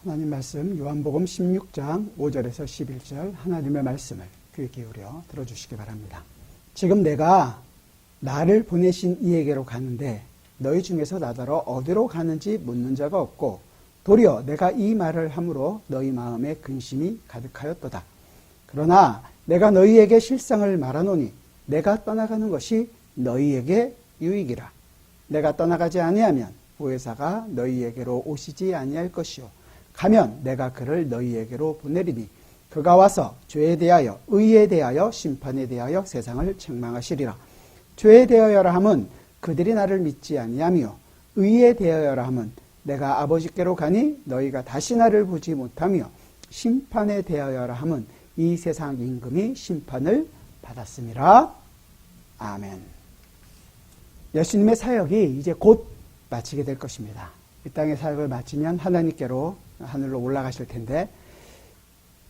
하나님 말씀 요한복음 16장 5절에서 11절 하나님의 말씀을 귀 기울여 들어주시기 바랍니다. 지금 내가 나를 보내신 이에게로 가는데 너희 중에서 나더러 어디로 가는지 묻는 자가 없고 도리어 내가 이 말을 함으로 너희 마음에 근심이 가득하였도다. 그러나 내가 너희에게 실상을 말하노니 내가 떠나가는 것이 너희에게 유익이라. 내가 떠나가지 아니하면 보혜사가 너희에게로 오시지 아니할 것이요 가면 내가 그를 너희에게로 보내리니 그가 와서 죄에 대하여 의에 대하여 심판에 대하여 세상을 책망하시리라. 죄에 대하여라 함은 그들이 나를 믿지 아니하며 의에 대하여라 함은 내가 아버지께로 가니 너희가 다시 나를 보지 못하며 심판에 대하여라 함은 이 세상 임금이 심판을 받았음이라. 아멘. 예수님의 사역이 이제 곧 마치게 될 것입니다. 이 땅의 사역을 마치면 하나님께로 하늘로 올라가실 텐데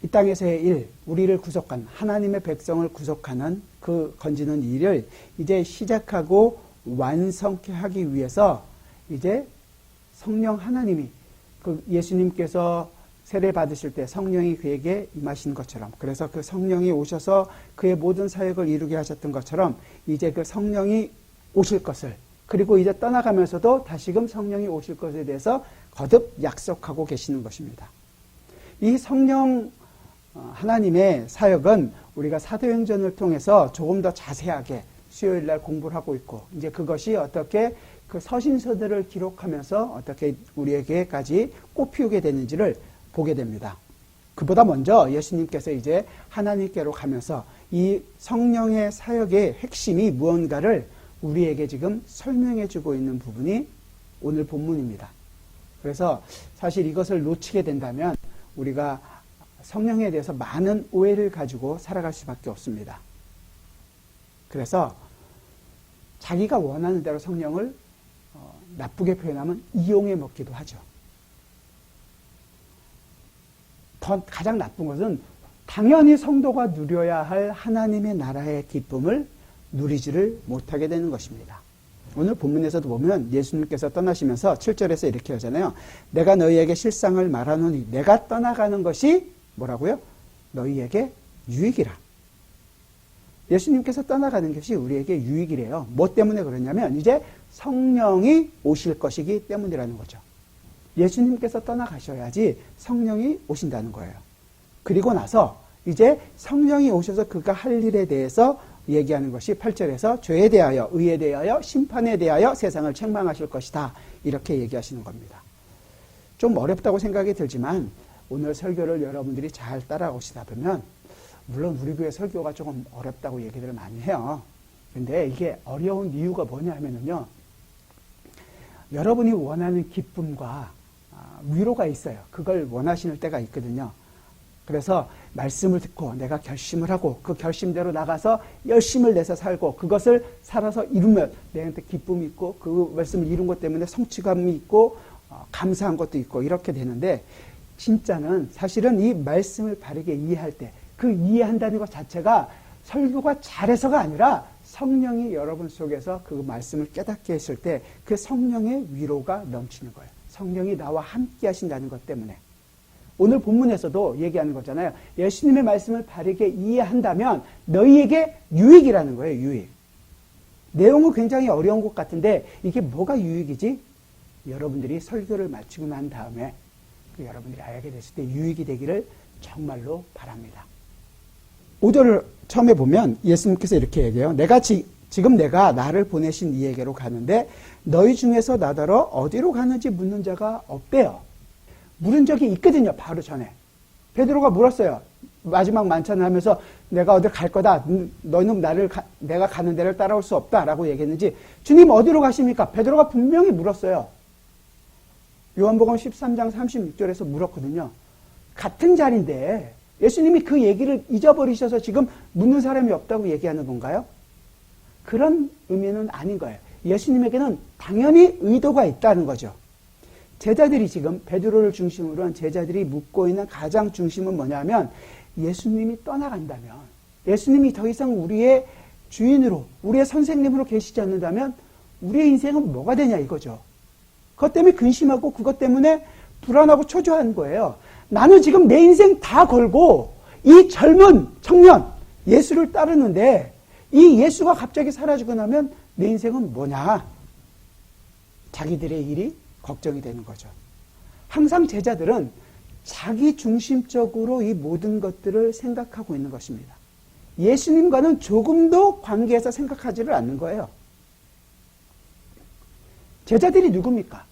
이 땅에서의 일, 우리를 구속한 하나님의 백성을 구속하는 그 건지는 일을 이제 시작하고 완성케 하기 위해서 이제 성령 하나님이 그 예수님께서 세례 받으실 때 성령이 그에게 임하신 것처럼 그래서 그 성령이 오셔서 그의 모든 사역을 이루게 하셨던 것처럼 이제 그 성령이 오실 것을 그리고 이제 떠나가면서도 다시금 성령이 오실 것에 대해서 거듭 약속하고 계시는 것입니다. 이 성령 하나님의 사역은 우리가 사도행전을 통해서 조금 더 자세하게 수요일 날 공부를 하고 있고 이제 그것이 어떻게 그 서신서들을 기록하면서 어떻게 우리에게까지 꽃피우게 되는지를 보게 됩니다. 그보다 먼저 예수님께서 이제 하나님께로 가면서 이 성령의 사역의 핵심이 무언가를 우리에게 지금 설명해 주고 있는 부분이 오늘 본문입니다. 그래서 사실 이것을 놓치게 된다면 우리가 성령에 대해서 많은 오해를 가지고 살아갈 수밖에 없습니다. 그래서 자기가 원하는 대로 성령을 나쁘게 표현하면 이용해 먹기도 하죠. 가장 나쁜 것은 당연히 성도가 누려야 할 하나님의 나라의 기쁨을 누리지를 못하게 되는 것입니다. 오늘 본문에서도 보면 예수님께서 떠나시면서 7절에서 이렇게 하잖아요. 내가 너희에게 실상을 말하노니 내가 떠나가는 것이 뭐라고요? 너희에게 유익이라. 예수님께서 떠나가는 것이 우리에게 유익이래요. 뭐 때문에 그러냐면 이제 성령이 오실 것이기 때문이라는 거죠. 예수님께서 떠나가셔야지 성령이 오신다는 거예요. 그리고 나서 이제 성령이 오셔서 그가 할 일에 대해서 얘기하는 것이 8절에서 죄에 대하여 의에 대하여 심판에 대하여 세상을 책망하실 것이다. 이렇게 얘기하시는 겁니다. 좀 어렵다고 생각이 들지만 오늘 설교를 여러분들이 잘 따라오시다 보면 물론 우리 교회 설교가 조금 어렵다고 얘기들을 많이 해요. 근데 이게 어려운 이유가 뭐냐 하면요. 여러분이 원하는 기쁨과 위로가 있어요. 그걸 원하시는 때가 있거든요. 그래서 말씀을 듣고 내가 결심을 하고 그 결심대로 나가서 열심을 내서 살고 그것을 살아서 이루면 내한테 기쁨이 있고 그 말씀을 이룬 것 때문에 성취감이 있고 감사한 것도 있고 이렇게 되는데 진짜는 사실은 이 말씀을 바르게 이해할 때 그 이해한다는 것 자체가 설교가 잘해서가 아니라 성령이 여러분 속에서 그 말씀을 깨닫게 했을 때 그 성령의 위로가 넘치는 거예요. 성령이 나와 함께 하신다는 것 때문에. 오늘 본문에서도 얘기하는 거잖아요. 예수님의 말씀을 바르게 이해한다면 너희에게 유익이라는 거예요. 유익. 내용은 굉장히 어려운 것 같은데 이게 뭐가 유익이지? 여러분들이 설교를 마치고 난 다음에 여러분들이 알게 됐을 때 유익이 되기를 정말로 바랍니다. 5절을 처음에 보면 예수님께서 이렇게 얘기해요. 지금 내가 나를 보내신 이에게로 가는데 너희 중에서 나더러 어디로 가는지 묻는 자가 없대요. 물은 적이 있거든요. 바로 전에. 베드로가 물었어요. 마지막 만찬을 하면서 내가 어딜 갈 거다. 너는 내가 가는 데를 따라올 수 없다라고 얘기했는지 주님 어디로 가십니까? 베드로가 분명히 물었어요. 요한복음 13장 36절에서 물었거든요. 같은 자리인데 예수님이 그 얘기를 잊어버리셔서 지금 묻는 사람이 없다고 얘기하는 건가요? 그런 의미는 아닌 거예요. 예수님에게는 당연히 의도가 있다는 거죠. 제자들이 지금 베드로를 중심으로 한 제자들이 묻고 있는 가장 중심은 뭐냐면 예수님이 떠나간다면 예수님이 더 이상 우리의 주인으로 우리의 선생님으로 계시지 않는다면 우리의 인생은 뭐가 되냐 이거죠. 그것 때문에 근심하고 그것 때문에 불안하고 초조한 거예요. 나는 지금 내 인생 다 걸고 이 젊은 청년 예수를 따르는데 이 예수가 갑자기 사라지고 나면 내 인생은 뭐냐? 자기들의 일이 걱정이 되는 거죠. 항상 제자들은 자기 중심적으로 이 모든 것들을 생각하고 있는 것입니다. 예수님과는 조금도 관계에서 생각하지를 않는 거예요. 제자들이 누굽니까?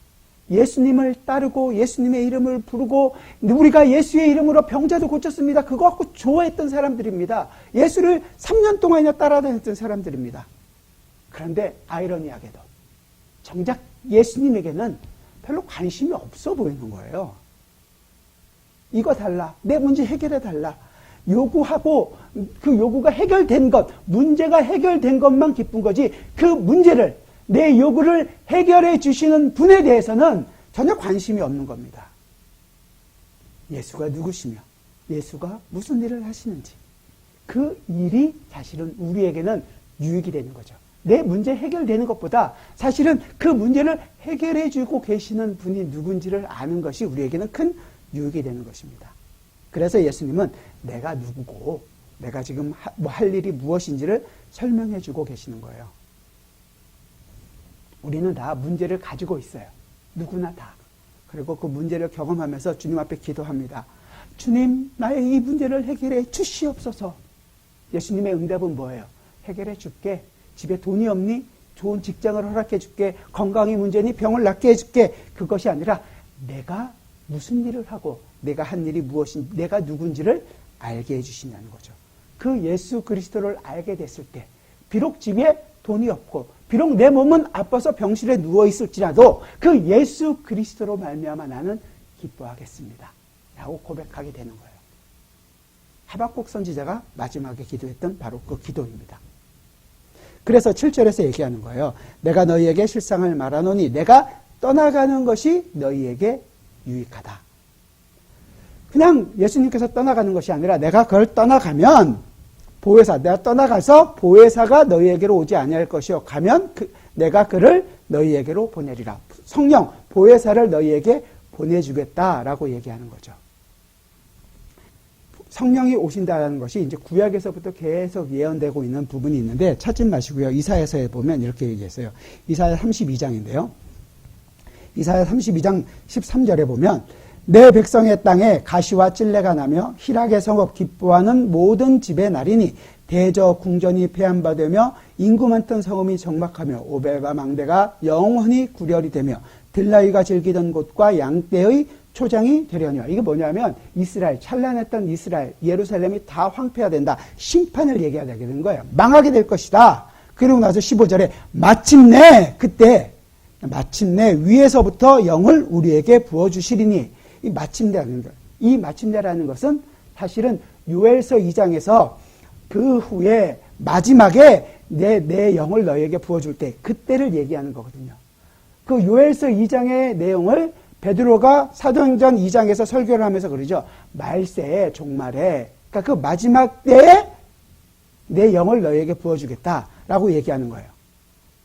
예수님을 따르고 예수님의 이름을 부르고 우리가 예수의 이름으로 병자도 고쳤습니다. 그거 갖고 좋아했던 사람들입니다. 예수를 3년 동안이나 따라다녔던 사람들입니다. 그런데 아이러니하게도 정작 예수님에게는 별로 관심이 없어 보이는 거예요. 이거 달라. 내 문제 해결해 달라. 요구하고 그 요구가 해결된 것, 문제가 해결된 것만 기쁜 거지 그 문제를 내 요구를 해결해 주시는 분에 대해서는 전혀 관심이 없는 겁니다. 예수가 누구시며 예수가 무슨 일을 하시는지 그 일이 사실은 우리에게는 유익이 되는 거죠. 내 문제 해결되는 것보다 사실은 그 문제를 해결해 주고 계시는 분이 누군지를 아는 것이 우리에게는 큰 유익이 되는 것입니다. 그래서 예수님은 내가 누구고 내가 지금 할 일이 무엇인지를 설명해 주고 계시는 거예요. 우리는 다 문제를 가지고 있어요. 누구나 다. 그리고 그 문제를 경험하면서 주님 앞에 기도합니다. 주님, 나의 이 문제를 해결해 주시옵소서. 예수님의 응답은 뭐예요? 해결해 줄게. 집에 돈이 없니? 좋은 직장을 허락해 줄게. 건강이 문제니? 병을 낫게 해줄게. 그것이 아니라 내가 무슨 일을 하고 내가 한 일이 무엇인지 내가 누군지를 알게 해주시냐는 거죠. 그 예수 그리스도를 알게 됐을 때 비록 집에 돈이 없고 비록 내 몸은 아파서 병실에 누워있을지라도 그 예수 그리스도로 말미암아 나는 기뻐하겠습니다 라고 고백하게 되는 거예요. 하박국 선지자가 마지막에 기도했던 바로 그 기도입니다. 그래서 7절에서 얘기하는 거예요. 내가 너희에게 실상을 말하노니 내가 떠나가는 것이 너희에게 유익하다. 그냥 예수님께서 떠나가는 것이 아니라 내가 그걸 떠나가면 보혜사, 내가 떠나가서 보혜사가 너희에게로 오지 아니할 것이요. 가면 내가 그를 너희에게로 보내리라. 성령, 보혜사를 너희에게 보내주겠다라고 얘기하는 거죠. 성령이 오신다는 것이 이제 구약에서부터 계속 예언되고 있는 부분이 있는데 찾지 마시고요. 이사야서에 보면 이렇게 얘기했어요. 이사야 32장인데요. 이사야 32장 13절에 보면 내 백성의 땅에 가시와 찔레가 나며 희락의 성읍 기뻐하는 모든 집의 날이니 대저 궁전이 폐함바되며 인구 많던 성읍이 적막하며 오벨과 망대가 영원히 구렬이 되며 들나귀가 즐기던 곳과 양떼의 초장이 되려니와. 이게 뭐냐면 이스라엘, 찬란했던 이스라엘, 예루살렘이 다 황폐화 된다. 심판을 얘기하게 되는 거예요. 망하게 될 것이다. 그리고 나서 15절에 마침내 그때 마침내 위에서부터 영을 우리에게 부어주시리니. 이 마침내라는 것. 이 마침내라는 것은 사실은 요엘서 2장에서 그 후에 마지막에 내 영을 너희에게 부어줄 때 그때를 얘기하는 거거든요. 그 요엘서 2장의 내용을 베드로가 사도행전 2장에서 설교를 하면서 그러죠. 말세에 종말에 그러니까 그 마지막 때에 내 영을 너희에게 부어주겠다라고 얘기하는 거예요.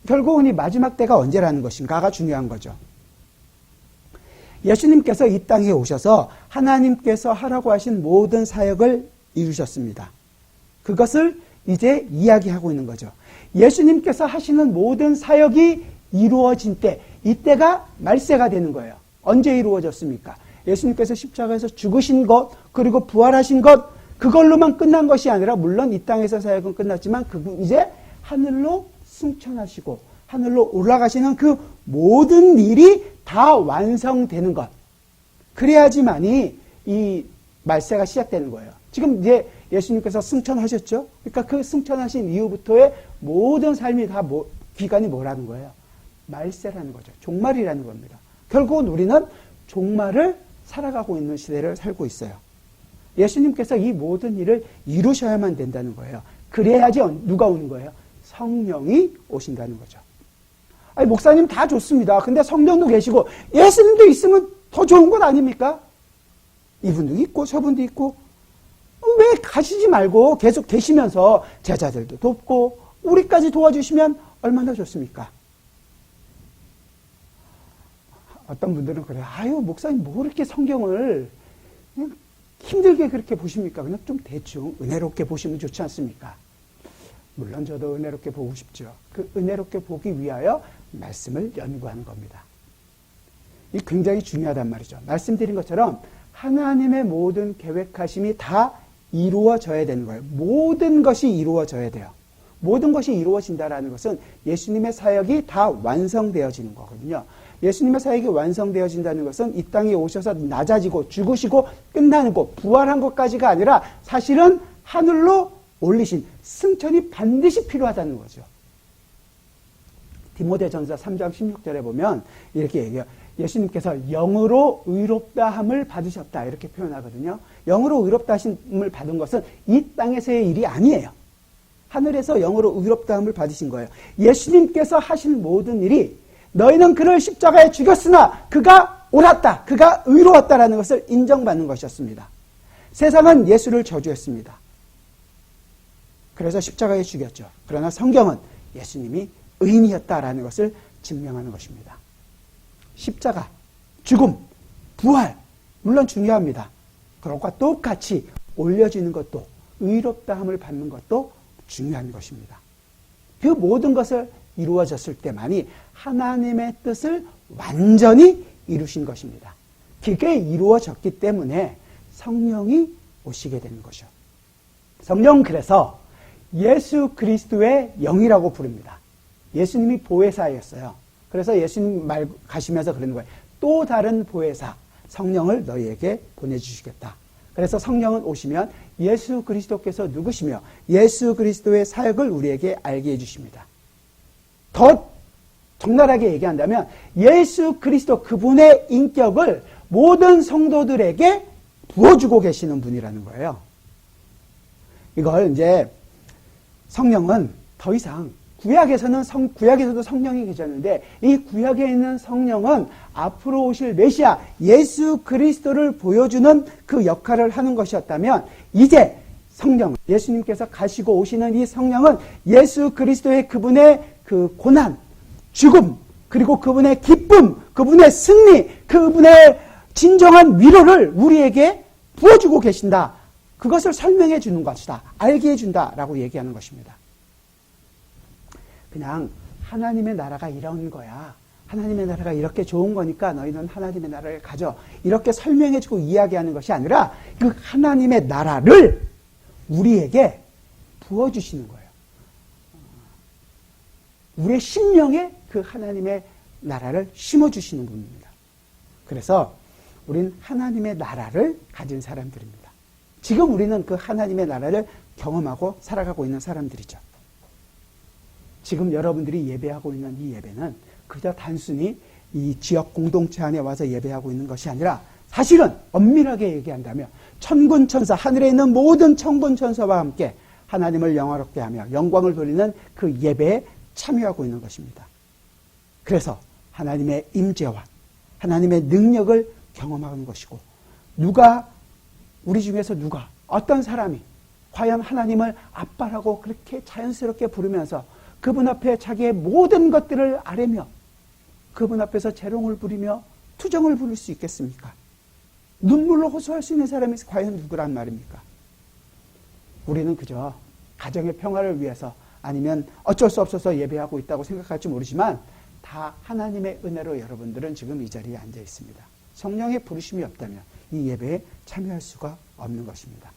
결국은 이 마지막 때가 언제라는 것인가가 중요한 거죠. 예수님께서 이 땅에 오셔서 하나님께서 하라고 하신 모든 사역을 이루셨습니다. 그것을 이제 이야기하고 있는 거죠. 예수님께서 하시는 모든 사역이 이루어진 때, 이때가 말세가 되는 거예요. 언제 이루어졌습니까? 예수님께서 십자가에서 죽으신 것, 그리고 부활하신 것, 그걸로만 끝난 것이 아니라 물론 이 땅에서 사역은 끝났지만 이제 하늘로 승천하시고 하늘로 올라가시는 그 모든 일이 다 완성되는 것. 그래야지만이 이 말세가 시작되는 거예요. 지금 이제 예수님께서 승천하셨죠? 그러니까 그 승천하신 이후부터의 모든 삶이 다 기간이 뭐라는 거예요? 말세라는 거죠. 종말이라는 겁니다. 결국은 우리는 종말을 살아가고 있는 시대를 살고 있어요. 예수님께서 이 모든 일을 이루셔야만 된다는 거예요. 그래야지 누가 오는 거예요? 성령이 오신다는 거죠. 아니, 목사님 다 좋습니다. 근데 성령도 계시고 예수님도 있으면 더 좋은 것 아닙니까? 이분도 있고 저분도 있고 왜 가시지 말고 계속 계시면서 제자들도 돕고 우리까지 도와주시면 얼마나 좋습니까? 어떤 분들은 그래요. 아유, 목사님 뭐 그렇게 성경을 그냥 힘들게 그렇게 보십니까? 그냥 좀 대충 은혜롭게 보시면 좋지 않습니까? 물론 저도 은혜롭게 보고 싶죠. 그 은혜롭게 보기 위하여 말씀을 연구하는 겁니다. 이 굉장히 중요하단 말이죠. 말씀드린 것처럼 하나님의 모든 계획하심이 다 이루어져야 되는 거예요. 모든 것이 이루어져야 돼요. 모든 것이 이루어진다라는 것은 예수님의 사역이 다 완성되어지는 거거든요. 예수님의 사역이 완성되어진다는 것은 이 땅에 오셔서 낮아지고 죽으시고 끝나는 것, 부활한 것까지가 아니라 사실은 하늘로 올리신 승천이 반드시 필요하다는 거죠. 디모데전서 3장 16절에 보면 이렇게 얘기해요. 예수님께서 영으로 의롭다함을 받으셨다 이렇게 표현하거든요. 영으로 의롭다함을 받은 것은 이 땅에서의 일이 아니에요. 하늘에서 영으로 의롭다함을 받으신 거예요. 예수님께서 하신 모든 일이 너희는 그를 십자가에 죽였으나 그가 옳았다, 그가 의로웠다라는 것을 인정받는 것이었습니다. 세상은 예수를 저주했습니다. 그래서 십자가에 죽였죠. 그러나 성경은 예수님이 의인이었다라는 것을 증명하는 것입니다. 십자가, 죽음, 부활, 물론 중요합니다. 그것과 똑같이 올려지는 것도, 의롭다함을 받는 것도 중요한 것입니다. 그 모든 것을 이루어졌을 때만이 하나님의 뜻을 완전히 이루신 것입니다. 그게 이루어졌기 때문에 성령이 오시게 되는 것이죠. 성령 그래서 예수 그리스도의 영이라고 부릅니다. 예수님이 보혜사였어요. 그래서 예수님 말 가시면서 그러는 거예요. 또 다른 보혜사, 성령을 너희에게 보내주시겠다. 그래서 성령은 오시면 예수 그리스도께서 누구시며 예수 그리스도의 사역을 우리에게 알게 해주십니다. 더 적나라하게 얘기한다면 예수 그리스도 그분의 인격을 모든 성도들에게 부어주고 계시는 분이라는 거예요. 이걸 이제 성령은 더 이상 구약에서도 성령이 계셨는데 이 구약에 있는 성령은 앞으로 오실 메시아 예수 그리스도를 보여주는 그 역할을 하는 것이었다면 이제 성령, 예수님께서 가시고 오시는 이 성령은 예수 그리스도의 그분의 그 고난, 죽음, 그리고 그분의 기쁨, 그분의 승리, 그분의 진정한 위로를 우리에게 부어주고 계신다. 그것을 설명해 주는 것이다. 알게 해준다라고 얘기하는 것입니다. 그냥 하나님의 나라가 이런 거야. 하나님의 나라가 이렇게 좋은 거니까 너희는 하나님의 나라를 가져. 이렇게 설명해주고 이야기하는 것이 아니라 그 하나님의 나라를 우리에게 부어주시는 거예요. 우리의 심령에 그 하나님의 나라를 심어주시는 분입니다. 그래서 우리는 하나님의 나라를 가진 사람들입니다. 지금 우리는 그 하나님의 나라를 경험하고 살아가고 있는 사람들이죠. 지금 여러분들이 예배하고 있는 이 예배는 그저 단순히 이 지역 공동체 안에 와서 예배하고 있는 것이 아니라 사실은 엄밀하게 얘기한다면 천군천사, 하늘에 있는 모든 천군천사와 함께 하나님을 영화롭게 하며 영광을 돌리는 그 예배에 참여하고 있는 것입니다. 그래서 하나님의 임재와 하나님의 능력을 경험하는 것이고 우리 중에서 어떤 사람이 과연 하나님을 아빠라고 그렇게 자연스럽게 부르면서 그분 앞에 자기의 모든 것들을 아뢰며 그분 앞에서 재롱을 부리며 투정을 부릴 수 있겠습니까? 눈물로 호소할 수 있는 사람이 과연 누구란 말입니까? 우리는 그저 가정의 평화를 위해서 아니면 어쩔 수 없어서 예배하고 있다고 생각할지 모르지만 다 하나님의 은혜로 여러분들은 지금 이 자리에 앉아 있습니다. 성령의 부르심이 없다면 이 예배에 참여할 수가 없는 것입니다.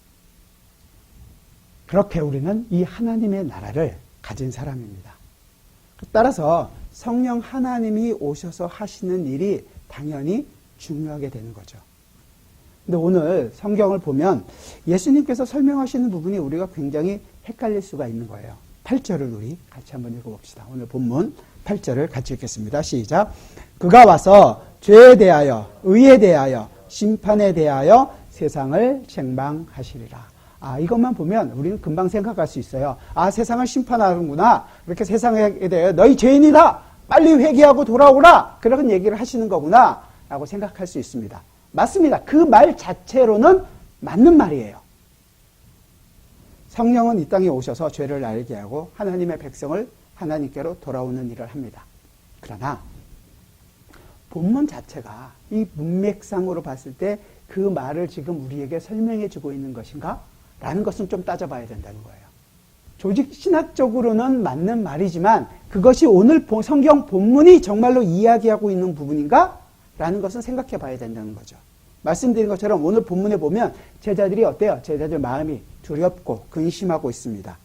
그렇게 우리는 이 하나님의 나라를 가진 사람입니다. 따라서 성령 하나님이 오셔서 하시는 일이 당연히 중요하게 되는 거죠. 근데 오늘 성경을 보면 예수님께서 설명하시는 부분이 우리가 굉장히 헷갈릴 수가 있는 거예요. 8절을 우리 같이 한번 읽어봅시다. 오늘 본문 8절을 같이 읽겠습니다. 시작. 그가 와서 죄에 대하여, 의에 대하여, 심판에 대하여 세상을 책망하시리라. 이것만 보면 우리는 금방 생각할 수 있어요. 세상을 심판하는구나. 이렇게 세상에 대해 너희 죄인이다. 빨리 회개하고 돌아오라. 그런 얘기를 하시는 거구나. 라고 생각할 수 있습니다. 맞습니다. 그 말 자체로는 맞는 말이에요. 성령은 이 땅에 오셔서 죄를 알게 하고 하나님의 백성을 하나님께로 돌아오는 일을 합니다. 그러나 본문 자체가 이 문맥상으로 봤을 때 그 말을 지금 우리에게 설명해 주고 있는 것인가? 라는 것은 좀 따져봐야 된다는 거예요. 조직 신학적으로는 맞는 말이지만 그것이 오늘 성경 본문이 정말로 이야기하고 있는 부분인가? 라는 것은 생각해 봐야 된다는 거죠. 말씀드린 것처럼 오늘 본문에 보면 제자들이 어때요? 제자들 마음이 두렵고 근심하고 있습니다.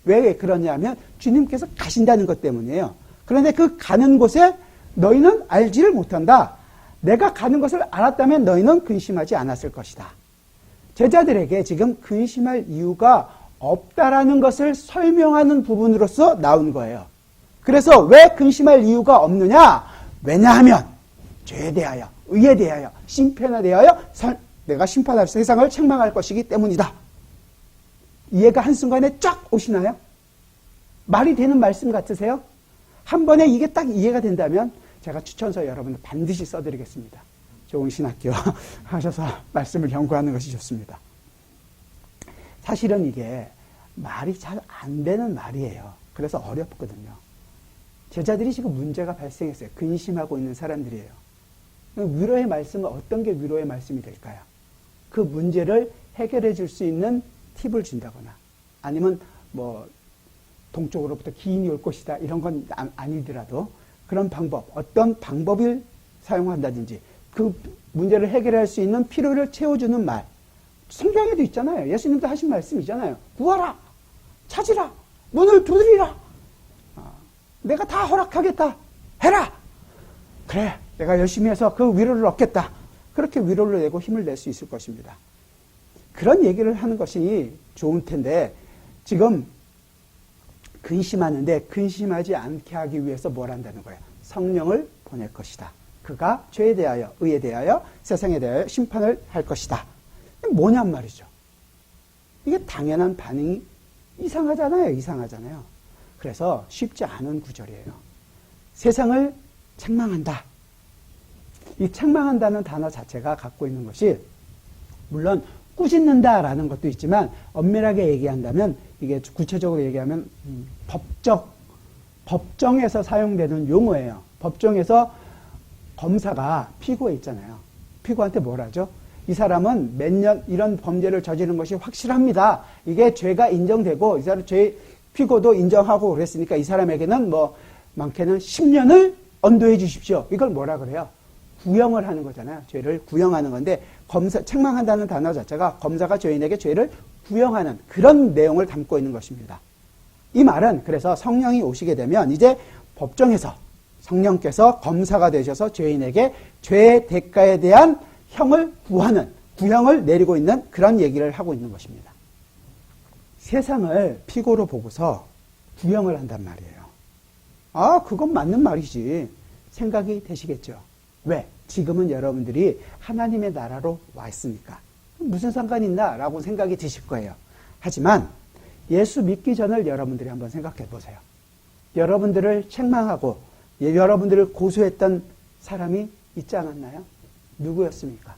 왜 그러냐면 주님께서 가신다는 것 때문이에요. 그런데 그 가는 곳에 너희는 알지를 못한다. 내가 가는 것을 알았다면 너희는 근심하지 않았을 것이다. 제자들에게 지금 근심할 이유가 없다라는 것을 설명하는 부분으로서 나온 거예요. 그래서 왜 근심할 이유가 없느냐? 왜냐하면 죄에 대하여, 의에 대하여, 심판에 대하여 내가 심판할 세상을 책망할 것이기 때문이다. 이해가 한순간에 쫙 오시나요? 말이 되는 말씀 같으세요? 한 번에 이게 딱 이해가 된다면 제가 추천서 여러분들 반드시 써드리겠습니다. 좋은 신학교 하셔서 말씀을 연구하는 것이 좋습니다. 사실은 이게 말이 잘 안 되는 말이에요. 그래서 어렵거든요. 제자들이 지금 문제가 발생했어요. 근심하고 있는 사람들이에요. 위로의 말씀은 어떤 게 위로의 말씀이 될까요? 그 문제를 해결해 줄 수 있는 팁을 준다거나 아니면 동쪽으로부터 기인이 올 것이다 이런 건 아니더라도 그런 방법, 어떤 방법을 사용한다든지 그 문제를 해결할 수 있는 필요를 채워주는 말. 성경에도 있잖아요. 예수님도 하신 말씀이잖아요. 구하라, 찾으라, 문을 두드리라. 내가 다 허락하겠다. 해라. 그래, 내가 열심히 해서 그 위로를 얻겠다. 그렇게 위로를 내고 힘을 낼 수 있을 것입니다. 그런 얘기를 하는 것이 좋은 텐데 지금 근심하는데 근심하지 않게 하기 위해서 뭘 한다는 거예요? 성령을 보낼 것이다. 그가 죄에 대하여, 의에 대하여, 세상에 대하여 심판을 할 것이다. 뭐냔 말이죠. 이게 당연한 반응이 이상하잖아요. 그래서 쉽지 않은 구절이에요. 세상을 책망한다. 이 책망한다는 단어 자체가 갖고 있는 것이 물론 꾸짖는다라는 것도 있지만 엄밀하게 얘기한다면 이게 구체적으로 얘기하면 법정에서 사용되는 용어예요. 법정에서 검사가 피고에 있잖아요. 피고한테 뭘 하죠? 이 사람은 몇 년 이런 범죄를 저지른 것이 확실합니다. 이게 죄가 인정되고 이 사람 피고도 인정하고 그랬으니까 이 사람에게는 많게는 10년을 언도해 주십시오. 이걸 뭐라 그래요? 구형을 하는 거잖아요. 죄를 구형하는 건데 책망한다는 단어 자체가 검사가 죄인에게 죄를 구형하는 그런 내용을 담고 있는 것입니다. 이 말은 그래서 성령이 오시게 되면 이제 법정에서 성령께서 검사가 되셔서 죄인에게 죄의 대가에 대한 형을 구형을 내리고 있는 그런 얘기를 하고 있는 것입니다. 세상을 피고로 보고서 구형을 한단 말이에요. 그건 맞는 말이지. 생각이 되시겠죠. 왜? 지금은 여러분들이 하나님의 나라로 와 있으니까. 무슨 상관이 있나? 라고 생각이 드실 거예요. 하지만 예수 믿기 전을 여러분들이 한번 생각해 보세요. 여러분들을 책망하고 여러분들을 고소했던 사람이 있지 않았나요? 누구였습니까?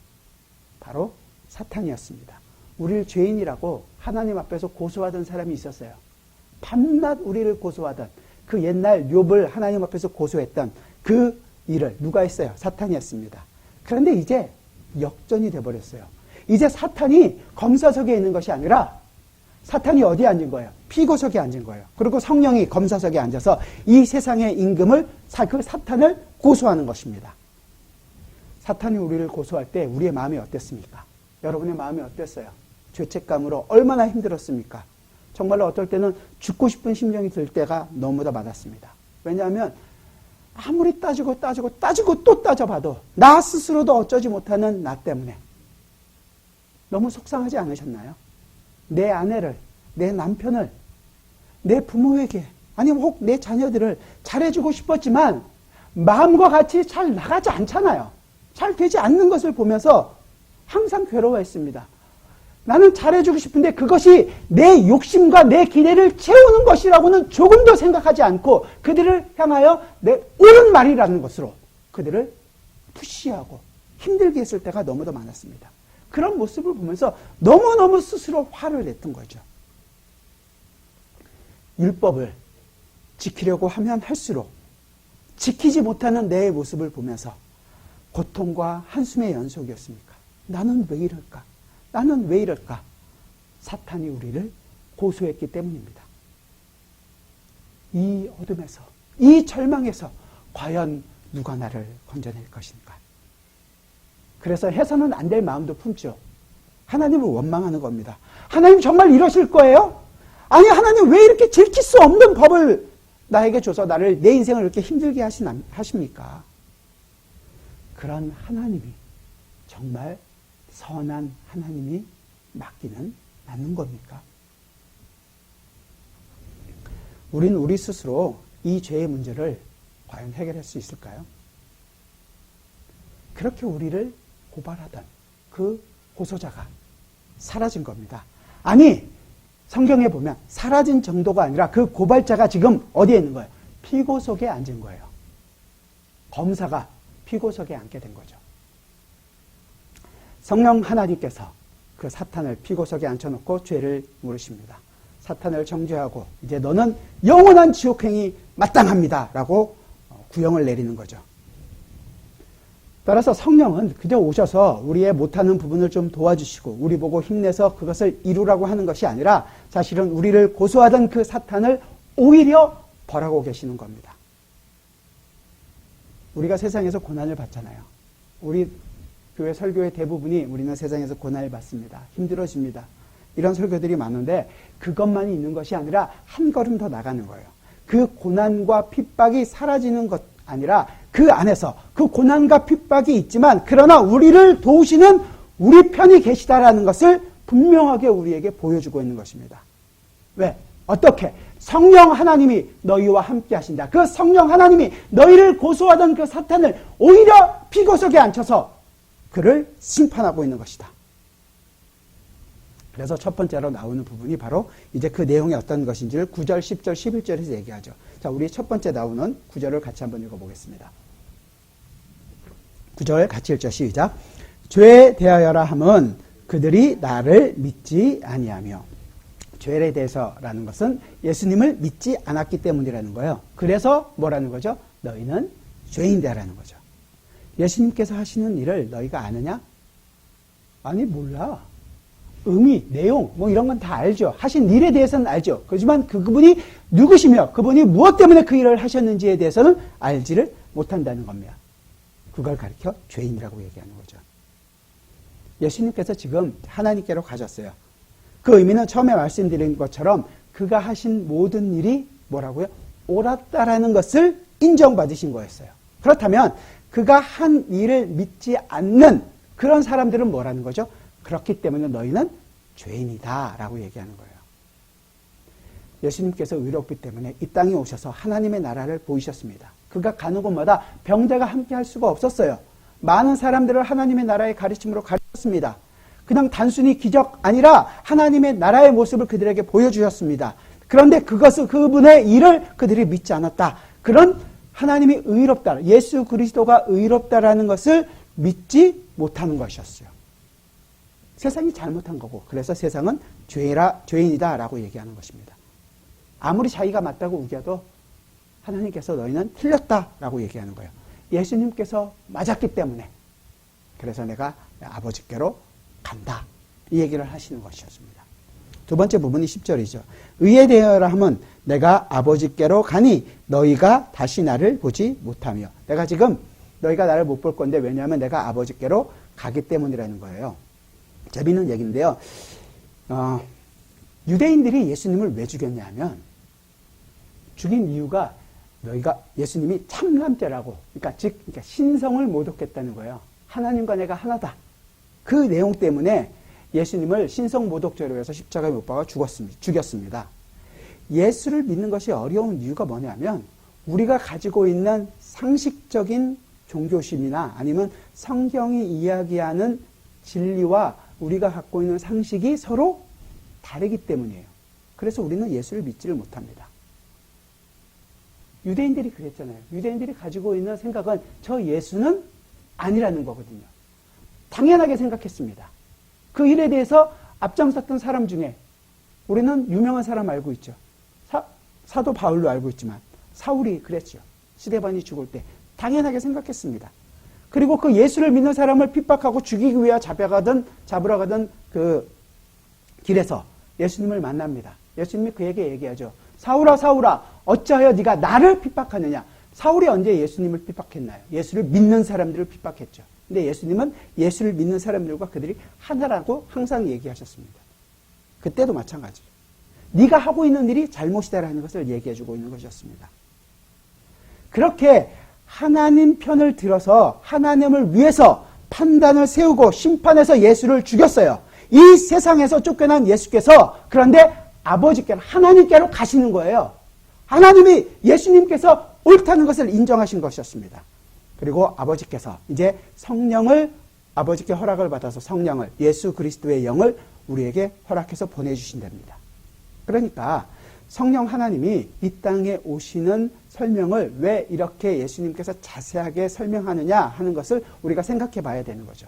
바로 사탄이었습니다. 우리를 죄인이라고 하나님 앞에서 고소하던 사람이 있었어요. 밤낮 우리를 고소하던 그 옛날 욥을 하나님 앞에서 고소했던 그 일을 누가 했어요? 사탄이었습니다. 그런데 이제 역전이 돼버렸어요. 이제 사탄이 검사석에 있는 것이 아니라 사탄이 어디에 앉은 거예요? 피고석에 앉은 거예요. 그리고 성령이 검사석에 앉아서 이 세상의 임금을 그 사탄을 고소하는 것입니다. 사탄이 우리를 고소할 때 우리의 마음이 어땠습니까? 여러분의 마음이 어땠어요? 죄책감으로 얼마나 힘들었습니까? 정말로 어떨 때는 죽고 싶은 심정이 들 때가 너무나 많았습니다. 왜냐하면 아무리 따지고 또 따져봐도 나 스스로도 어쩌지 못하는 나 때문에 너무 속상하지 않으셨나요? 내 아내를, 내 남편을, 내 부모에게 아니면 혹 내 자녀들을 잘해주고 싶었지만 마음과 같이 잘 나가지 않잖아요. 잘 되지 않는 것을 보면서 항상 괴로워했습니다. 나는 잘해주고 싶은데 그것이 내 욕심과 내 기대를 채우는 것이라고는 조금도 생각하지 않고 그들을 향하여 내 옳은 말이라는 것으로 그들을 푸시하고 힘들게 했을 때가 너무도 많았습니다. 그런 모습을 보면서 너무너무 스스로 화를 냈던 거죠. 율법을 지키려고 하면 할수록 지키지 못하는 내 모습을 보면서 고통과 한숨의 연속이었습니까? 나는 왜 이럴까? 나는 왜 이럴까? 사탄이 우리를 고소했기 때문입니다. 이 어둠에서, 이 절망에서 과연 누가 나를 건져낼 것인가? 그래서 해서는 안 될 마음도 품죠. 하나님을 원망하는 겁니다. 하나님 정말 이러실 거예요? 아니, 하나님 왜 이렇게 지킬 수 없는 법을 나에게 줘서 내 인생을 이렇게 힘들게 하십니까? 그런 하나님이 정말 선한 하나님이 맞는 겁니까? 우리는 우리 스스로 이 죄의 문제를 과연 해결할 수 있을까요? 그렇게 우리를 고발하던 그 고소자가 사라진 겁니다. 아니, 성경에 보면 사라진 정도가 아니라 그 고발자가 지금 어디에 있는 거예요? 피고석에 앉은 거예요. 검사가 피고석에 앉게 된 거죠. 성령 하나님께서 그 사탄을 피고석에 앉혀놓고 죄를 물으십니다. 사탄을 정죄하고 이제 너는 영원한 지옥행이 마땅합니다 라고 구형을 내리는 거죠. 따라서 성령은 그저 오셔서 우리의 못하는 부분을 좀 도와주시고 우리 보고 힘내서 그것을 이루라고 하는 것이 아니라 사실은 우리를 고소하던 그 사탄을 오히려 벌하고 계시는 겁니다. 우리가 세상에서 고난을 받잖아요. 우리 교회 설교의 대부분이 우리는 세상에서 고난을 받습니다. 힘들어집니다. 이런 설교들이 많은데 그것만이 있는 것이 아니라 한 걸음 더 나가는 거예요. 그 고난과 핍박이 사라지는 것 아니라 그 안에서 그 고난과 핍박이 있지만 그러나 우리를 도우시는 우리 편이 계시다라는 것을 분명하게 우리에게 보여주고 있는 것입니다. 왜? 어떻게? 성령 하나님이 너희와 함께 하신다. 그 성령 하나님이 너희를 고소하던 그 사탄을 오히려 피고석에 앉혀서 그를 심판하고 있는 것이다. 그래서 첫 번째로 나오는 부분이 바로 이제 그 내용이 어떤 것인지를 9절, 10절, 11절에서 얘기하죠. 자, 우리 첫 번째 나오는 9절을 같이 한번 읽어보겠습니다. 9절 같이 읽죠. 시작. 죄에 대하여라 함은 그들이 나를 믿지 아니하며. 죄에 대해서라는 것은 예수님을 믿지 않았기 때문이라는 거예요. 그래서 뭐라는 거죠? 너희는 죄인이다라는 거죠. 예수님께서 하시는 일을 너희가 아느냐? 아니, 몰라. 의미, 내용, 뭐 이런 건 다 알죠. 하신 일에 대해서는 알죠. 그렇지만 그분이 누구시며 그분이 무엇 때문에 그 일을 하셨는지에 대해서는 알지를 못한다는 겁니다. 그걸 가리켜 죄인이라고 얘기하는 거죠. 예수님께서 지금 하나님께로 가셨어요. 그 의미는 처음에 말씀드린 것처럼 그가 하신 모든 일이 뭐라고요? 옳았다라는 것을 인정받으신 거였어요. 그렇다면 그가 한 일을 믿지 않는 그런 사람들은 뭐라는 거죠? 그렇기 때문에 너희는 죄인이다 라고 얘기하는 거예요. 예수님께서 의롭기 때문에 이 땅에 오셔서 하나님의 나라를 보이셨습니다. 그가 가는 곳마다 병자가 함께 할 수가 없었어요. 많은 사람들을 하나님의 나라의 가르침으로 가르쳤습니다. 그냥 단순히 기적 아니라 하나님의 나라의 모습을 그들에게 보여주셨습니다. 그런데 그분의 일을 그들이 믿지 않았다. 그런 하나님이 의롭다, 예수 그리스도가 의롭다라는 것을 믿지 못하는 것이었어요. 세상이 잘못한 거고, 그래서 세상은 죄인이다 라고 얘기하는 것입니다. 아무리 자기가 맞다고 우겨도 하나님께서 너희는 틀렸다라고 얘기하는 거예요. 예수님께서 맞았기 때문에 그래서 내가 아버지께로 간다. 이 얘기를 하시는 것이었습니다. 두 번째 부분이 10절이죠. 의에 대하여라 함은 내가 아버지께로 가니 너희가 다시 나를 보지 못하며. 내가 지금 너희가 나를 못 볼 건데 왜냐하면 내가 아버지께로 가기 때문이라는 거예요. 재미있는 얘기인데요. 유대인들이 예수님을 왜 죽였냐 하면 죽인 이유가 예수님이 참남죄라고, 그러니까 신성을 모독했다는 거예요. 하나님과 내가 하나다. 그 내용 때문에 예수님을 신성모독죄로 해서 십자가에 못 박아 죽였습니다. 예수를 믿는 것이 어려운 이유가 뭐냐면 우리가 가지고 있는 상식적인 종교심이나 아니면 성경이 이야기하는 진리와 우리가 갖고 있는 상식이 서로 다르기 때문이에요. 그래서 우리는 예수를 믿지를 못합니다. 유대인들이 그랬잖아요. 유대인들이 가지고 있는 생각은 저 예수는 아니라는 거거든요. 당연하게 생각했습니다. 그 일에 대해서 앞장섰던 사람 중에 우리는 유명한 사람 알고 있죠. 사도 바울로 알고 있지만 사울이 그랬죠. 스데반이 죽을 때 당연하게 생각했습니다. 그리고 그 예수를 믿는 사람을 핍박하고 죽이기 위해 잡으러 가던 그 길에서 예수님을 만납니다. 예수님이 그에게 얘기하죠. 사울아 사울아 어찌하여 네가 나를 핍박하느냐. 사울이 언제 예수님을 핍박했나요? 예수를 믿는 사람들을 핍박했죠. 근데 예수님은 예수를 믿는 사람들과 그들이 하나라고 항상 얘기하셨습니다. 그때도 마찬가지죠. 네가 하고 있는 일이 잘못이다라는 것을 얘기해주고 있는 것이었습니다. 그렇게 하나님 편을 들어서 하나님을 위해서 판단을 세우고 심판해서 예수를 죽였어요. 이 세상에서 쫓겨난 예수께서 그런데 아버지께로 하나님께로 가시는 거예요. 하나님이 예수님께서 옳다는 것을 인정하신 것이었습니다. 그리고 아버지께서 이제 성령을 아버지께 허락을 받아서 성령을 예수 그리스도의 영을 우리에게 허락해서 보내주신답니다. 그러니까 성령 하나님이 이 땅에 오시는 설명을 왜 이렇게 예수님께서 자세하게 설명하느냐 하는 것을 우리가 생각해 봐야 되는 거죠.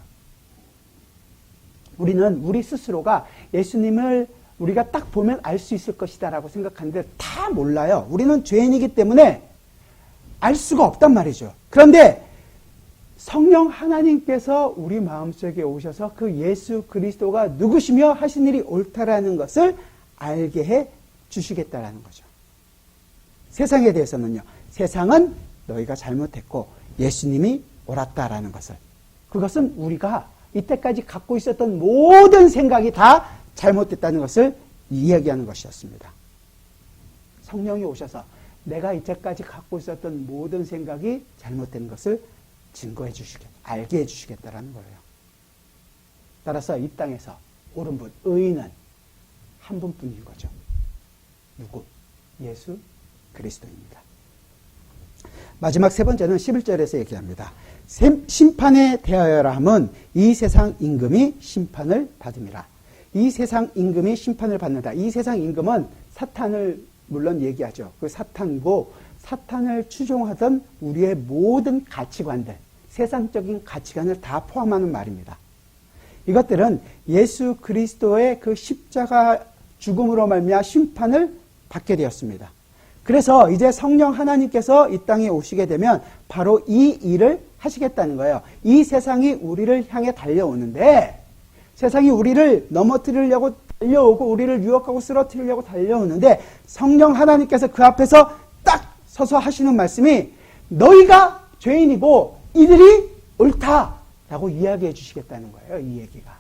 우리는 우리 스스로가 예수님을 우리가 딱 보면 알 수 있을 것이다 라고 생각하는데 다 몰라요. 우리는 죄인이기 때문에 알 수가 없단 말이죠. 그런데 성령 하나님께서 우리 마음속에 오셔서 그 예수 그리스도가 누구시며 하신 일이 옳다라는 것을 알게 해 주시겠다라는 거죠. 세상에 대해서는요. 세상은 너희가 잘못했고 예수님이 옳았다라는 것을. 그것은 우리가 이때까지 갖고 있었던 모든 생각이 다 잘못됐다는 것을 이야기하는 것이었습니다. 성령이 오셔서 내가 이때까지 갖고 있었던 모든 생각이 잘못된 것을 증거해 주시겠다, 알게 해 주시겠다라는 거예요. 따라서 이 땅에서 옳은 분, 의인은 한 분뿐인 거죠. 누구? 예수 그리스도입니다. 마지막 세 번째는 11절에서 얘기합니다. 심판에 대하여라 함은 이 세상 임금이 심판을 받음이라. 이 세상 임금이 심판을 받는다. 이 세상 임금은 사탄을 물론 얘기하죠. 그 사탄고 사탄을 추종하던 우리의 모든 가치관들, 세상적인 가치관을 다 포함하는 말입니다. 이것들은 예수 그리스도의 그 십자가 죽음으로 말미암아 심판을 받게 되었습니다. 그래서 이제 성령 하나님께서 이 땅에 오시게 되면 바로 이 일을 하시겠다는 거예요. 이 세상이 우리를 향해 달려오는데 세상이 우리를 넘어뜨리려고 달려오고 우리를 유혹하고 쓰러뜨리려고 달려오는데 성령 하나님께서 그 앞에서 딱 서서 하시는 말씀이 너희가 죄인이고 이들이 옳다라고 이야기해 주시겠다는 거예요. 이 얘기가.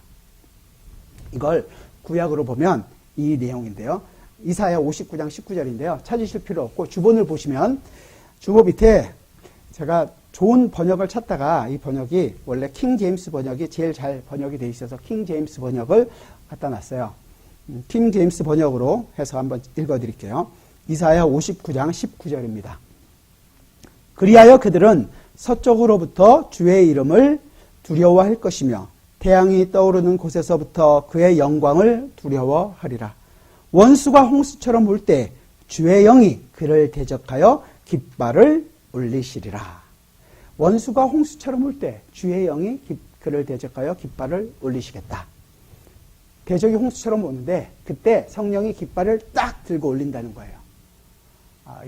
이걸 구약으로 보면 이 내용인데요. 이사야 59장 19절인데요. 찾으실 필요 없고 주본을 보시면 주보 밑에 제가 좋은 번역을 찾다가 이 번역이 원래 킹 제임스 번역이 제일 잘 번역이 돼 있어서 킹 제임스 번역을 갖다 놨어요. 킹 제임스 번역으로 해서 한번 읽어드릴게요. 이사야 59장 19절입니다. 그리하여 그들은 서쪽으로부터 주의 이름을 두려워할 것이며 태양이 떠오르는 곳에서부터 그의 영광을 두려워하리라. 원수가 홍수처럼 올 때 주의 영이 그를 대적하여 깃발을 올리시리라. 원수가 홍수처럼 올 때 주의 영이 그를 대적하여 깃발을 올리시겠다. 대적이 홍수처럼 오는데 그때 성령이 깃발을 딱 들고 올린다는 거예요.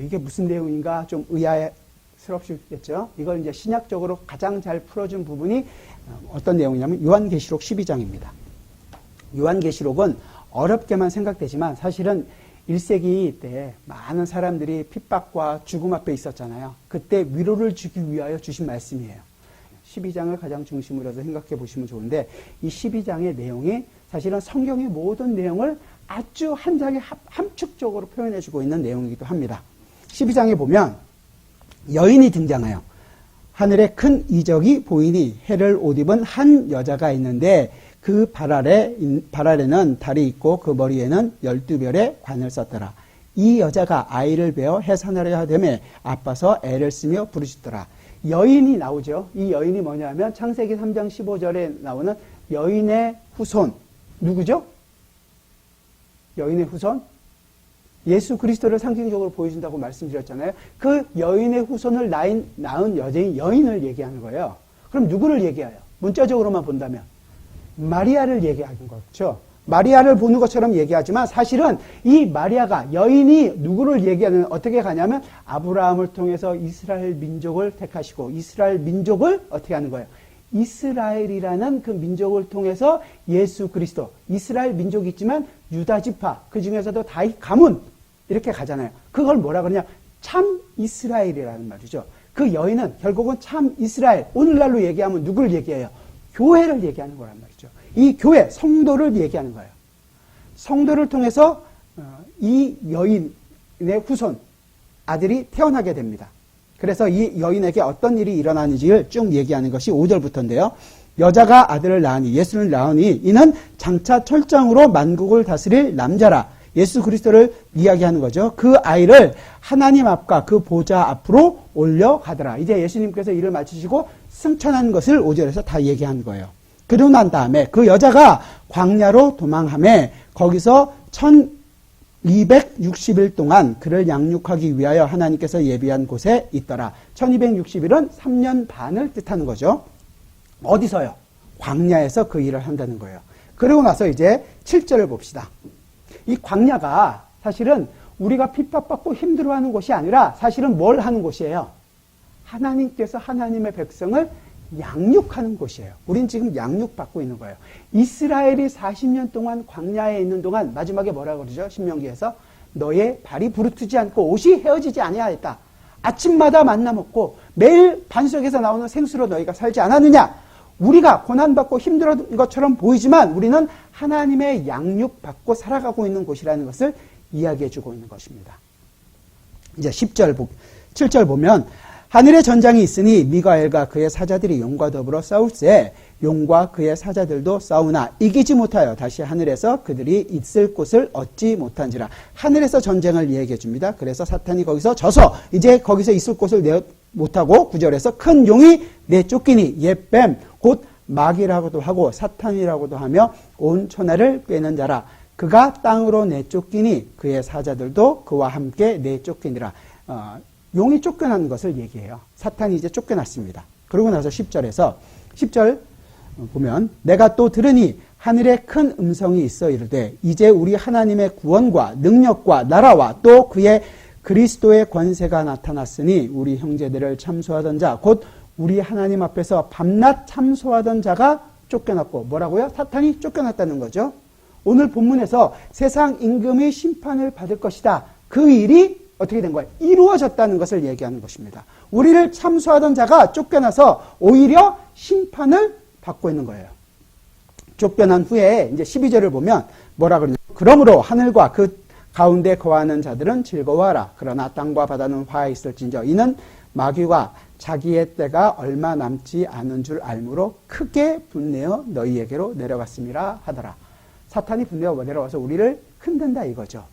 이게 무슨 내용인가 좀 의아스럽시겠죠. 이걸 이제 신약적으로 가장 잘 풀어준 부분이 어떤 내용이냐면 요한계시록 12장입니다. 요한계시록은 어렵게만 생각되지만 사실은 1세기 때 많은 사람들이 핍박과 죽음 앞에 있었잖아요. 그때 위로를 주기 위하여 주신 말씀이에요. 12장을 가장 중심으로 해서 생각해 보시면 좋은데 이 12장의 내용이 사실은 성경의 모든 내용을 아주 한 장에 함축적으로 표현해 주고 있는 내용이기도 합니다. 12장에 보면 여인이 등장해요. 하늘에 큰 이적이 보이니 해를 옷 입은 한 여자가 있는데 그 발 아래는 달이 있고 그 머리에는 12별의 관을 썼더라. 이 여자가 아이를 베어 해산하려 하되매 아파서 애를 쓰며 부르짖더라. 여인이 나오죠. 이 여인이 뭐냐면 창세기 3장 15절에 나오는 여인의 후손. 누구죠? 여인의 후손? 예수 그리스도를 상징적으로 보여준다고 말씀드렸잖아요. 그 여인의 후손을 낳은 여자인 여인을 얘기하는 거예요. 그럼 누구를 얘기해요? 문자적으로만 본다면 마리아를 얘기하는 거죠. 마리아를 보는 것처럼 얘기하지만 사실은 이 마리아가 여인이 누구를 얘기하는 어떻게 가냐면 아브라함을 통해서 이스라엘 민족을 택하시고 이스라엘 민족을 어떻게 하는 거예요? 이스라엘이라는 그 민족을 통해서 예수 그리스도, 이스라엘 민족이 있지만 유다 지파, 그 중에서도 다윗 가문 이렇게 가잖아요. 그걸 뭐라 그러냐? 참 이스라엘이라는 말이죠. 그 여인은 결국은 참 이스라엘, 오늘날로 얘기하면 누구를 얘기해요? 교회를 얘기하는 거란 말이죠. 이 교회, 성도를 얘기하는 거예요. 성도를 통해서 이 여인의 후손, 아들이 태어나게 됩니다. 그래서 이 여인에게 어떤 일이 일어나는지를 쭉 얘기하는 것이 5절부터인데요. 여자가 아들을 낳으니, 예수를 낳으니 이는 장차 철장으로 만국을 다스릴 남자라. 예수 그리스도를 이야기하는 거죠. 그 아이를 하나님 앞과 그 보좌 앞으로 올려가더라. 이제 예수님께서 일을 마치시고 승천한 것을 5절에서 다 얘기한 거예요. 그러고 난 다음에 그 여자가 광야로 도망하며 거기서 1260일 동안 그를 양육하기 위하여 하나님께서 예비한 곳에 있더라. 1260일은 3년 반을 뜻하는 거죠. 어디서요? 광야에서 그 일을 한다는 거예요. 그러고 나서 이제 7절을 봅시다. 이 광야가 사실은 우리가 핍박받고 힘들어하는 곳이 아니라 사실은 뭘 하는 곳이에요? 하나님께서 하나님의 백성을 양육하는 곳이에요. 우린 지금 양육받고 있는 거예요. 이스라엘이 40년 동안 광야에 있는 동안 마지막에 뭐라고 그러죠? 신명기에서 너의 발이 부르트지 않고 옷이 헤어지지 아니하였다. 아침마다 만나 먹고 매일 반석에서 나오는 생수로 너희가 살지 않았느냐? 우리가 고난받고 힘들었던 것처럼 보이지만 우리는 하나님의 양육받고 살아가고 있는 곳이라는 것을 이야기해주고 있는 것입니다. 이제 7절 보면 하늘에 전장이 있으니 미가엘과 그의 사자들이 용과 더불어 싸울세 용과 그의 사자들도 싸우나 이기지 못하여 다시 하늘에서 그들이 있을 곳을 얻지 못한지라. 하늘에서 전쟁을 얘기해 줍니다. 그래서 사탄이 거기서 져서 이제 거기서 있을 곳을 못하고 9절에서 큰 용이 내쫓기니 옛뱀 곧 마귀라고도 하고 사탄이라고도 하며 온 천하를 꿰는 자라. 그가 땅으로 내쫓기니 그의 사자들도 그와 함께 내쫓기니라. 용이 쫓겨나는 것을 얘기해요. 사탄이 이제 쫓겨났습니다. 그러고 나서 10절 보면 내가 또 들으니 하늘에 큰 음성이 있어 이르되 이제 우리 하나님의 구원과 능력과 나라와 또 그의 그리스도의 권세가 나타났으니 우리 형제들을 참소하던 자 곧 우리 하나님 앞에서 밤낮 참소하던 자가 쫓겨났고 뭐라고요? 사탄이 쫓겨났다는 거죠. 오늘 본문에서 세상 임금이 심판을 받을 것이다. 그 일이 어떻게 된 거예요? 이루어졌다는 것을 얘기하는 것입니다. 우리를 참소하던 자가 쫓겨나서 오히려 심판을 받고 있는 거예요. 쫓겨난 후에 이제 12절을 보면 뭐라 그러냐? 그러므로 하늘과 그 가운데 거하는 자들은 즐거워하라. 그러나 땅과 바다는 화해 있을진저 이는 마귀가 자기의 때가 얼마 남지 않은 줄 알므로 크게 분내어 너희에게로 내려갔음이라 하더라. 사탄이 분내어 내려와서 우리를 흔든다 이거죠.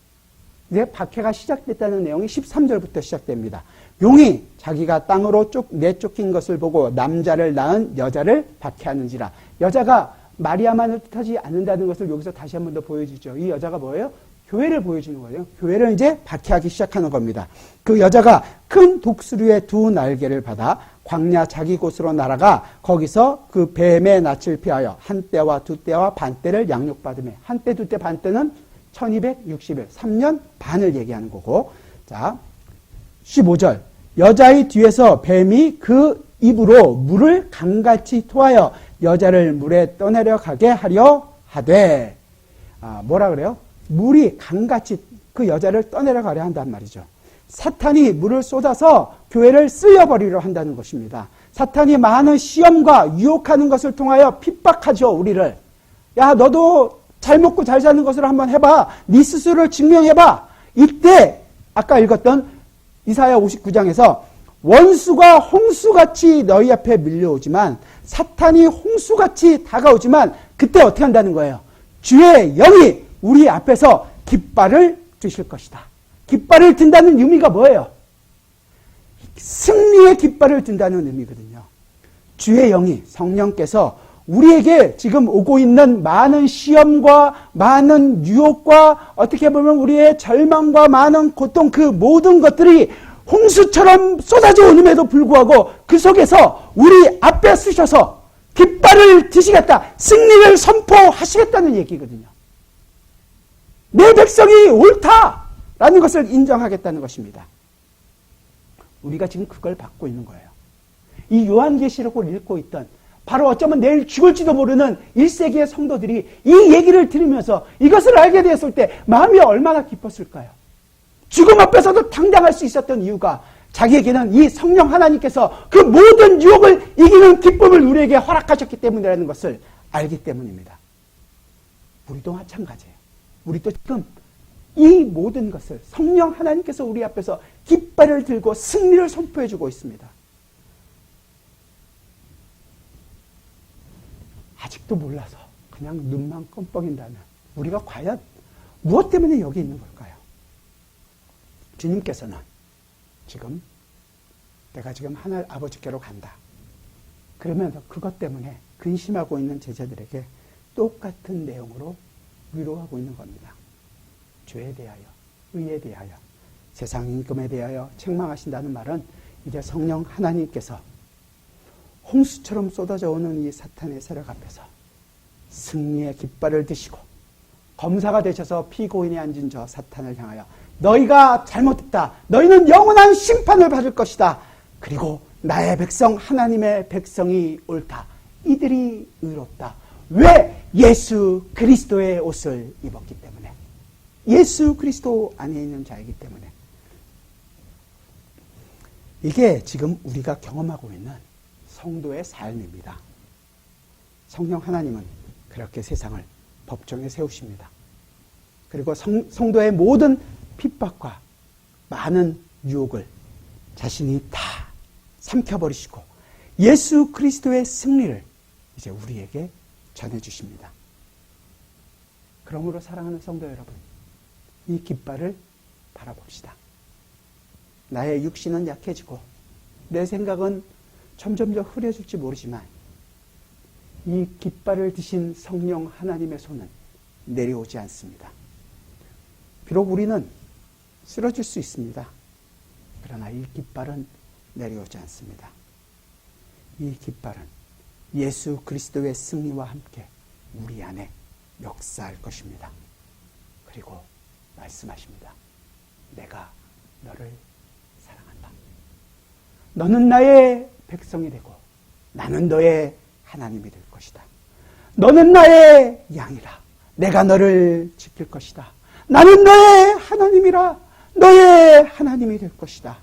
이제 박해가 시작됐다는 내용이 13절부터 시작됩니다. 용이 자기가 땅으로 내쫓긴 것을 보고 남자를 낳은 여자를 박해하는지라. 여자가 마리아만을 뜻하지 않는다는 것을 여기서 다시 한 번 더 보여주죠. 이 여자가 뭐예요? 교회를 보여주는 거예요. 교회를 이제 박해하기 시작하는 겁니다. 그 여자가 큰 독수리의 두 날개를 받아 광야 자기 곳으로 날아가 거기서 그 뱀의 낯을 피하여 한 때와 두 때와 반 때를 양육받으며 한 때, 두 때, 반 때는 1260일, 3년 반을 얘기하는 거고. 자, 15절. 여자의 뒤에서 뱀이 그 입으로 물을 강같이 토하여 여자를 물에 떠내려 가게 하려 하되. 뭐라 그래요? 물이 강같이 그 여자를 떠내려 가려 한단 말이죠. 사탄이 물을 쏟아서 교회를 쓸려버리려 한다는 것입니다. 사탄이 많은 시험과 유혹하는 것을 통하여 핍박하죠, 우리를. 야, 너도 잘 먹고 잘 사는 것으로 한번 해봐. 네 스스로를 증명해봐. 이때 아까 읽었던 이사야 59장에서 원수가 홍수같이 너희 앞에 밀려오지만 사탄이 홍수같이 다가오지만 그때 어떻게 한다는 거예요? 주의 영이 우리 앞에서 깃발을 드실 것이다. 깃발을 든다는 의미가 뭐예요? 승리의 깃발을 든다는 의미거든요. 주의 영이 성령께서 우리에게 지금 오고 있는 많은 시험과 많은 유혹과 어떻게 보면 우리의 절망과 많은 고통 그 모든 것들이 홍수처럼 쏟아져 오는에도 불구하고 그 속에서 우리 앞에 쓰셔서 깃발을 드시겠다. 승리를 선포하시겠다는 얘기거든요. 백성이 옳다라는 것을 인정하겠다는 것입니다. 우리가 지금 그걸 받고 있는 거예요. 이 요한계시록을 읽고 있던 바로 어쩌면 내일 죽을지도 모르는 1세기의 성도들이 이 얘기를 들으면서 이것을 알게 되었을 때 마음이 얼마나 기뻤을까요? 죽음 앞에서도 당당할 수 있었던 이유가 자기에게는 이 성령 하나님께서 그 모든 유혹을 이기는 기쁨을 우리에게 허락하셨기 때문이라는 것을 알기 때문입니다. 우리도 마찬가지예요. 우리도 지금 이 모든 것을 성령 하나님께서 우리 앞에서 깃발을 들고 승리를 선포해 주고 있습니다. 아직도 몰라서 그냥 눈만 껌뻑인다면 우리가 과연 무엇 때문에 여기 있는 걸까요? 주님께서는 지금 내가 지금 하늘 아버지께로 간다. 그러면서 그것 때문에 근심하고 있는 제자들에게 똑같은 내용으로 위로하고 있는 겁니다. 죄에 대하여, 의에 대하여, 세상 임금에 대하여 책망하신다는 말은 이제 성령 하나님께서 홍수처럼 쏟아져 오는 이 사탄의 세력 앞에서 승리의 깃발을 드시고 검사가 되셔서 피고인에 앉은 저 사탄을 향하여 너희가 잘못했다. 너희는 영원한 심판을 받을 것이다. 그리고 나의 백성 하나님의 백성이 옳다. 이들이 의롭다. 왜? 예수 그리스도의 옷을 입었기 때문에. 예수 그리스도 안에 있는 자이기 때문에. 이게 지금 우리가 경험하고 있는 성도의 삶입니다. 성령 하나님은 그렇게 세상을 법정에 세우십니다. 그리고 성도의 모든 핍박과 많은 유혹을 자신이 다 삼켜버리시고 예수 그리스도의 승리를 이제 우리에게 전해주십니다. 그러므로 사랑하는 성도 여러분, 이 깃발을 바라봅시다. 나의 육신은 약해지고 내 생각은 점점 더 흐려질지 모르지만 이 깃발을 드신 성령 하나님의 손은 내려오지 않습니다. 비록 우리는 쓰러질 수 있습니다. 그러나 이 깃발은 내려오지 않습니다. 이 깃발은 예수 그리스도의 승리와 함께 우리 안에 역사할 것입니다. 그리고 말씀하십니다. 내가 너를 사랑한다. 너는 나의 백성이 되고 나는 너의 하나님이 될 것이다. 너는 나의 양이라. 내가 너를 지킬 것이다. 나는 너의 하나님이라. 너의 하나님이 될 것이다.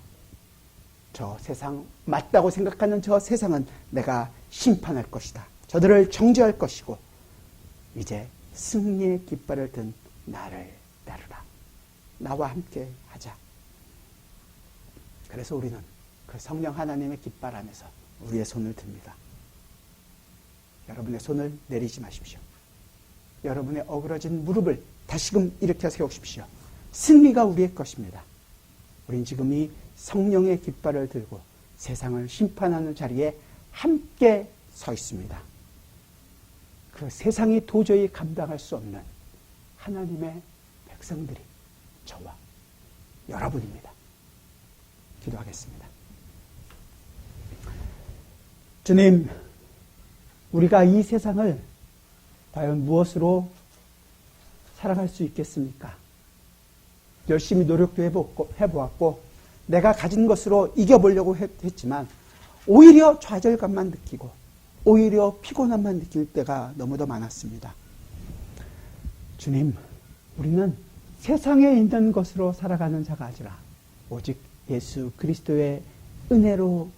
저 세상, 맞다고 생각하는 저 세상은 내가 심판할 것이다. 저들을 정죄할 것이고 이제 승리의 깃발을 든 나를 따르라. 나와 함께 하자. 그래서 우리는 그 성령 하나님의 깃발 안에서 우리의 손을 듭니다. 여러분의 손을 내리지 마십시오. 여러분의 어그러진 무릎을 다시금 일으켜 세우십시오. 승리가 우리의 것입니다. 우린 지금 이 성령의 깃발을 들고 세상을 심판하는 자리에 함께 서 있습니다. 그 세상이 도저히 감당할 수 없는 하나님의 백성들이 저와 여러분입니다. 기도하겠습니다. 주님, 우리가 이 세상을 과연 무엇으로 살아갈 수 있겠습니까? 열심히 노력도 해보았고 내가 가진 것으로 이겨보려고 했지만 오히려 좌절감만 느끼고 오히려 피곤함만 느낄 때가 너무도 많았습니다. 주님, 우리는 세상에 있는 것으로 살아가는 자가 아니라 오직 예수 그리스도의 은혜로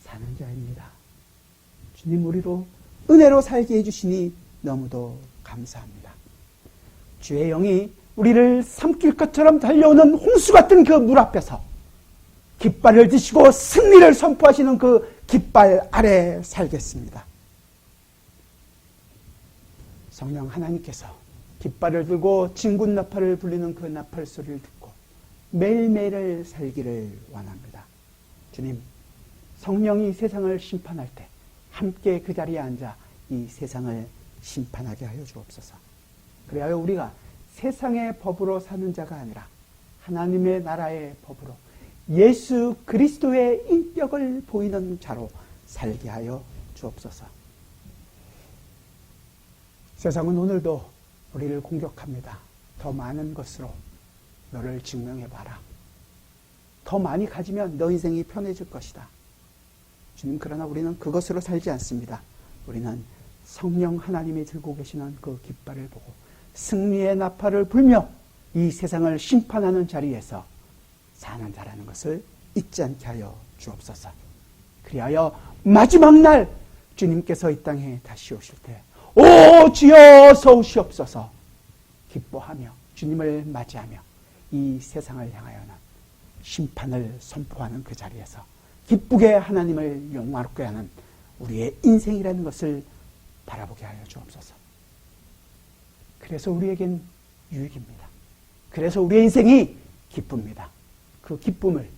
사는 자입니다. 주님, 우리로 은혜로 살게 해주시니 너무도 감사합니다. 주의 영이 우리를 삼킬 것처럼 달려오는 홍수 같은 그 물 앞에서 깃발을 드시고 승리를 선포하시는 그 깃발 아래 살겠습니다. 성령 하나님께서 깃발을 들고 진군 나팔을 불리는 그 나팔 소리를 듣고 매일매일을 살기를 원합니다. 주님, 성령이 세상을 심판할 때 함께 그 자리에 앉아 이 세상을 심판하게 하여 주옵소서. 그래야 우리가 세상의 법으로 사는 자가 아니라 하나님의 나라의 법으로 예수 그리스도의 인격을 보이는 자로 살게 하여 주옵소서. 세상은 오늘도 우리를 공격합니다. 더 많은 것으로 너를 증명해봐라. 더 많이 가지면 너 인생이 편해질 것이다. 주님, 그러나 우리는 그것으로 살지 않습니다. 우리는 성령 하나님이 들고 계시는 그 깃발을 보고 승리의 나팔을 불며 이 세상을 심판하는 자리에서 사는 자라는 것을 잊지 않게 하여 주옵소서. 그리하여 마지막 날 주님께서 이 땅에 다시 오실 때 오 주여 어서 오시옵소서 기뻐하며 주님을 맞이하며 이 세상을 향하여는 심판을 선포하는 그 자리에서 기쁘게 하나님을 영화롭게 하는 우리의 인생이라는 것을 바라보게 하여 주옵소서. 그래서 우리에겐 유익입니다. 그래서 우리의 인생이 기쁩니다. 그 기쁨을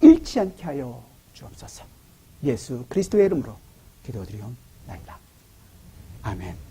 잃지 않게 하여 주옵소서. 예수 그리스도의 이름으로 기도드리옵나이다. 아멘.